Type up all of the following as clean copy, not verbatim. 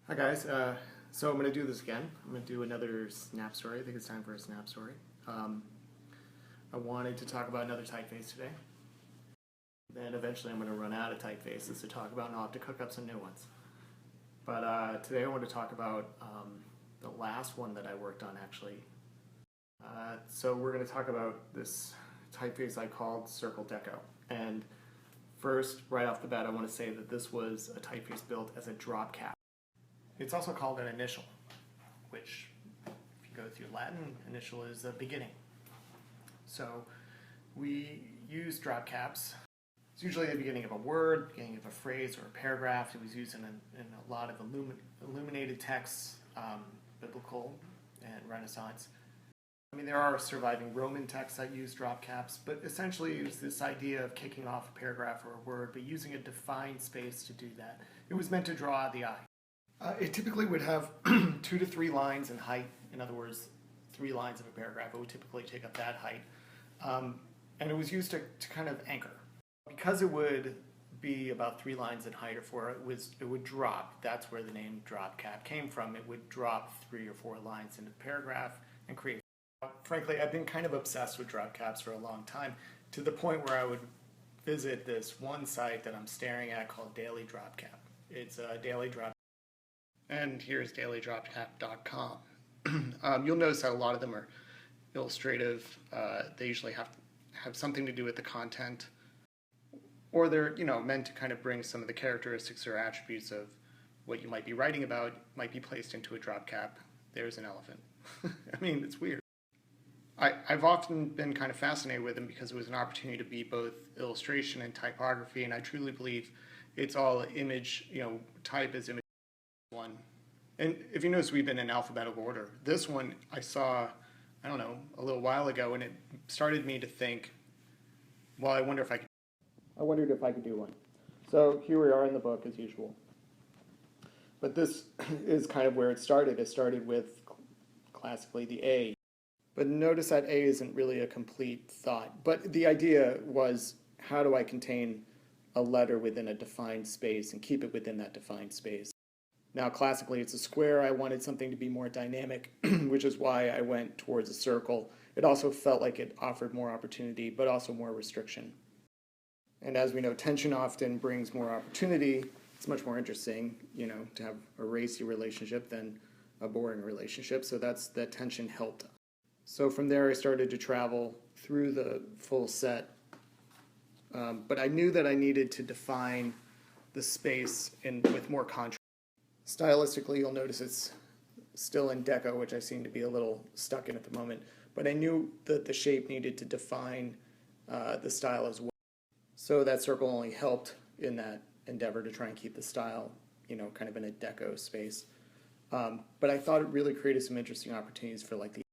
Hi guys, so I'm going to do this again. I'm going to do another snap story. I think it's time for a snap story. I wanted to talk about another typeface today. Then eventually I'm going to run out of typefaces to talk about and I'll have to cook up some new ones. But today I want to talk about the last one that I worked on actually. So we're going to talk about this typeface I called Circle Deco. And first, right off the bat, I want to say that this was a typeface built as a drop cap. It's also called an initial, which, if you go through Latin, initial is the beginning. So we use drop caps. It's usually the beginning of a word, beginning of a phrase or a paragraph. It was used in a lot of illuminated texts, biblical and Renaissance. I mean, there are surviving Roman texts that use drop caps, but essentially it was this idea of kicking off a paragraph or a word, but using a defined space to do that. It was meant to draw out the eye. It typically would have 2 to 3 lines in height. In other words, 3 lines of a paragraph. It would typically take up that height. And it was used to kind of anchor. Because it would be about 3 lines in height or 4, it would drop. That's where the name drop cap came from. It would drop 3 or 4 lines into the paragraph and create. Frankly, I've been kind of obsessed with drop caps for a long time, to the point where I would visit this one site that I'm staring at called Daily Drop Cap. It's a daily drop. And here's dailydropcap.com. You'll notice that a lot of them are illustrative. They usually have something to do with the content, or they're meant to kind of bring some of the characteristics or attributes of what you might be writing about might be placed into a drop cap. There's an elephant. I mean, it's weird. I've often been kind of fascinated with them because it was an opportunity to be both illustration and typography, and I truly believe it's all image. Type is image. One. And if you notice, we've been in alphabetical order. This one I saw, I don't know, a little while ago, and it started me to think, well, I wondered if I could do one. So here we are in the book as usual. But this is kind of where it started. It started with classically the A. But notice that A isn't really a complete thought. But the idea was, how do I contain a letter within a defined space and keep it within that defined space? Now, classically, it's a square. I wanted something to be more dynamic, which is why I went towards a circle. It also felt like it offered more opportunity, but also more restriction. And as we know, tension often brings more opportunity. It's much more interesting, to have a racy relationship than a boring relationship. So that tension helped. So from there, I started to travel through the full set. But I knew that I needed to define the space with more contrast. Stylistically, you'll notice it's still in Deco, which I seem to be a little stuck in at the moment. But I knew that the shape needed to define the style as well. So that circle only helped in that endeavor to try and keep the style, kind of in a Deco space. But I thought it really created some interesting opportunities for like the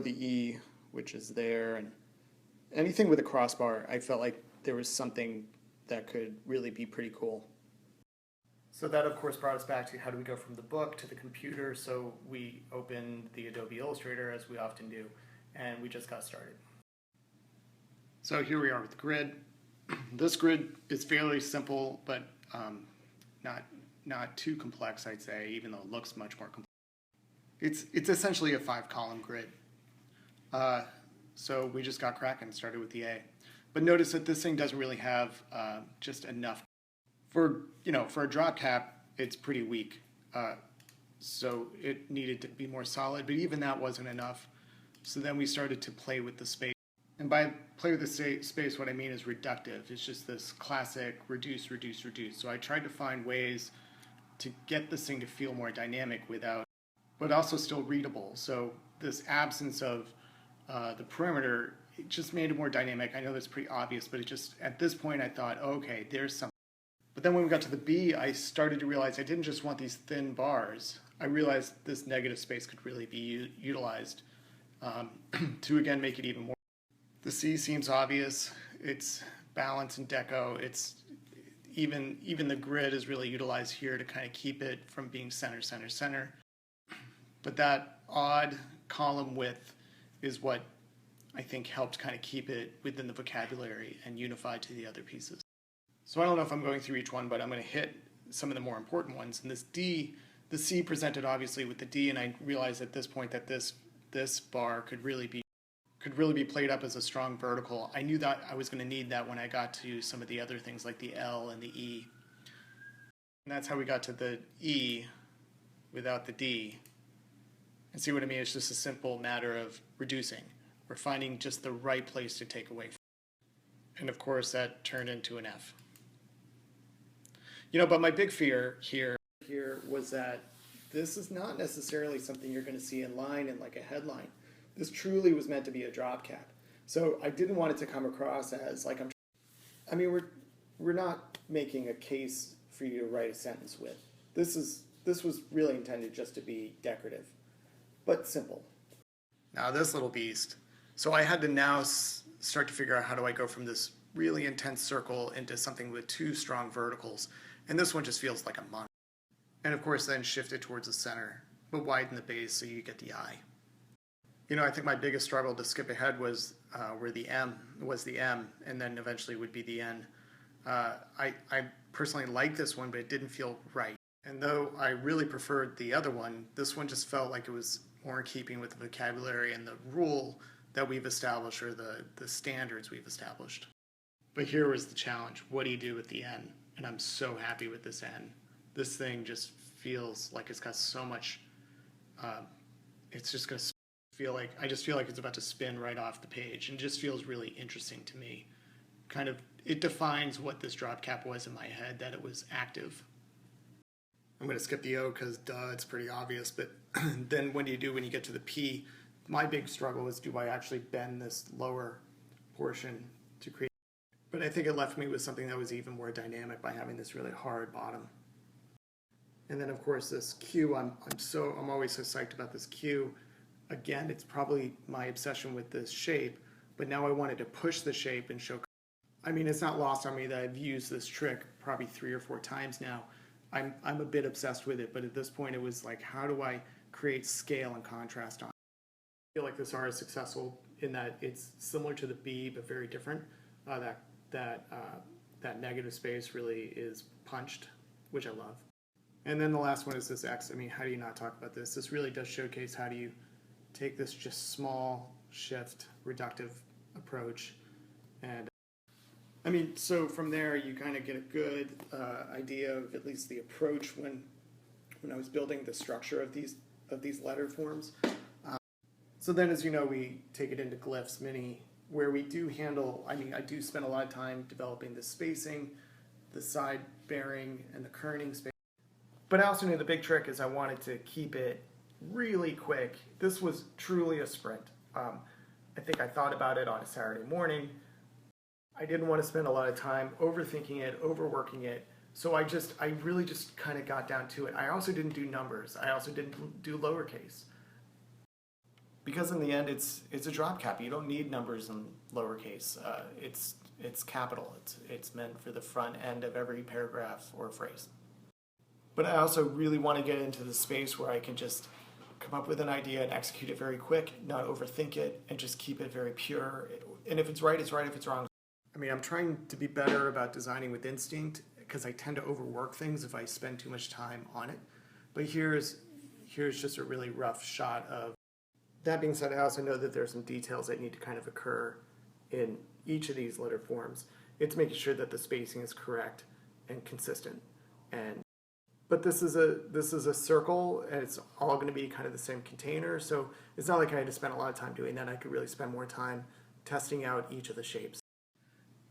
E, which is there, and anything with a crossbar. I felt like there was something that could really be pretty cool. So that, of course, brought us back to how do we go from the book to the computer. So we opened the Adobe Illustrator, as we often do, and we just got started. So here we are with the grid. This grid is fairly simple, but not too complex, I'd say, even though it looks much more complex. It's essentially a 5-column grid. So we just got cracking, started with the A. But notice that this thing doesn't really have just enough. For a drop cap, it's pretty weak, so it needed to be more solid, but even that wasn't enough. So then we started to play with the space. And by play with the space, what I mean is reductive. It's just this classic reduce, reduce, reduce. So I tried to find ways to get this thing to feel more dynamic but also still readable. So this absence of the perimeter, it just made it more dynamic. I know that's pretty obvious, but at this point I thought, okay, there's something. But then when we got to the B, I started to realize I didn't just want these thin bars. I realized this negative space could really be utilized to, again, make it even more. The C seems obvious. It's balance and Deco. It's even the grid is really utilized here to kind of keep it from being center, center, center. But that odd column width is what I think helped kind of keep it within the vocabulary and unified to the other pieces. So I don't know if I'm going through each one, but I'm going to hit some of the more important ones. And this D, the C presented obviously with the D, and I realized at this point that this bar could really be played up as a strong vertical. I knew that I was going to need that when I got to some of the other things like the L and the E. And that's how we got to the E without the D. And see what I mean? It's just a simple matter of reducing. We're finding just the right place to take away from. And of course that turned into an F. You know, but my big fear here was that this is not necessarily something you're going to see in line in like a headline. This truly was meant to be a drop cap. So I didn't want it to come across as like we're not making a case for you to write a sentence with. This was really intended just to be decorative, but simple. Now this little beast. So I had to now start to figure out how do I go from this really intense circle into something with two strong verticals. And this one just feels like a monster. And of course then shift it towards the center, but widen the base so you get the eye. You know, I think my biggest struggle to skip ahead was where the M was the M, and then eventually would be the N. I personally liked this one, but it didn't feel right. And though I really preferred the other one, this one just felt like it was more in keeping with the vocabulary and the rule that we've established, or the standards we've established. But here was the challenge. What do you do with the N? And I'm so happy with this N. This thing just feels like it's got so much, it's just going to feel like, I just feel like it's about to spin right off the page, and it just feels really interesting to me. Kind of, it defines what this drop cap was in my head, that it was active. I'm going to skip the O because duh, it's pretty obvious, but then what do you do when you get to the P? My big struggle is, do I actually bend this lower portion to create? But I think it left me with something that was even more dynamic by having this really hard bottom. And then of course this Q, I'm always so psyched about this Q. Again, it's probably my obsession with this shape, but now I wanted to push the shape and show. I mean, it's not lost on me that I've used this trick probably 3 or 4 times now. I'm a bit obsessed with it, but at this point it was like, how do I create scale and contrast on it? I feel like this R is successful in that it's similar to the B, but very different. That negative space really is punched, which I love. And then the last one is this X. I mean, how do you not talk about this? This really does showcase how do you take this just small shift, reductive approach. And I mean, so from there you kind of get a good idea of at least the approach when I was building the structure of these letter forms. So then, as you know, we take it into Glyphs Mini, where we do handle, I mean, I do spend a lot of time developing the spacing, the side bearing, and the kerning space. But I also knew the big trick is I wanted to keep it really quick. This was truly a sprint. I think I thought about it on a Saturday morning. I didn't want to spend a lot of time overthinking it, overworking it. So I really just kind of got down to it. I also didn't do numbers. I also didn't do lowercase. Because in the end, it's a drop cap. You don't need numbers in lowercase. It's capital. It's meant for the front end of every paragraph or phrase. But I also really want to get into the space where I can just come up with an idea and execute it very quick, not overthink it, and just keep it very pure. And if it's right, it's right. If it's wrong, I mean, I'm trying to be better about designing with instinct, because I tend to overwork things if I spend too much time on it. But here's just a really rough shot of. That being said, I also know that there's some details that need to kind of occur in each of these letter forms. It's making sure that the spacing is correct and consistent. But this is a circle, and it's all going to be kind of the same container. So it's not like I had to spend a lot of time doing that. I could really spend more time testing out each of the shapes.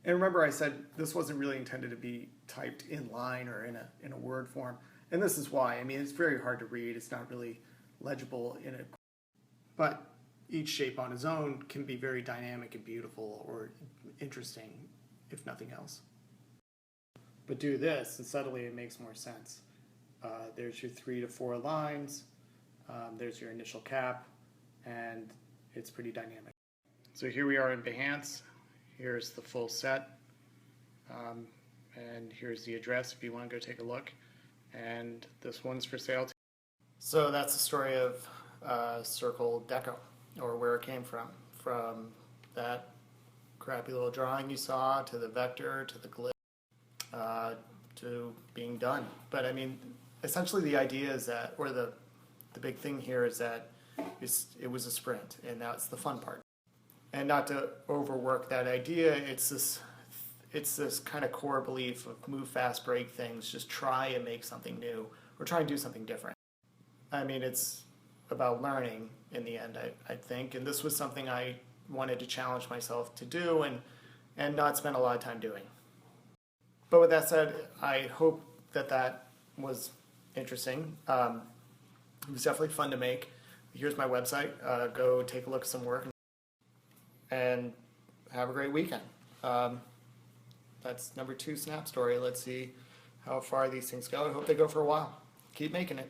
And remember, I said this wasn't really intended to be typed in line or in a word form, and this is why. I mean, it's very hard to read. It's not really legible in a. But each shape on its own can be very dynamic and beautiful or interesting, if nothing else. But do this, and suddenly it makes more sense. There's your 3 to 4 lines. There's your initial cap, and it's pretty dynamic. So here we are in Behance. Here's the full set. And here's the address if you want to go take a look. And this one's for sale. So that's the story of Circle Deco, or where it came from that crappy little drawing you saw, to the vector, to the glyph, to being done. But I mean, essentially the idea is that, or the big thing here is that it was a sprint, and that's the fun part. And not to overwork that idea, it's this kind of core belief of move fast, break things, just try and make something new, or try and do something different. I mean, it's about learning in the end, I think, and this was something I wanted to challenge myself to do and not spend a lot of time doing. But with that said, I hope that was interesting. It was definitely fun to make. Here's my website. Go take a look at some work and have a great weekend. That's number 2 snap story. Let's see how far these things go. I hope they go for a while. Keep making it.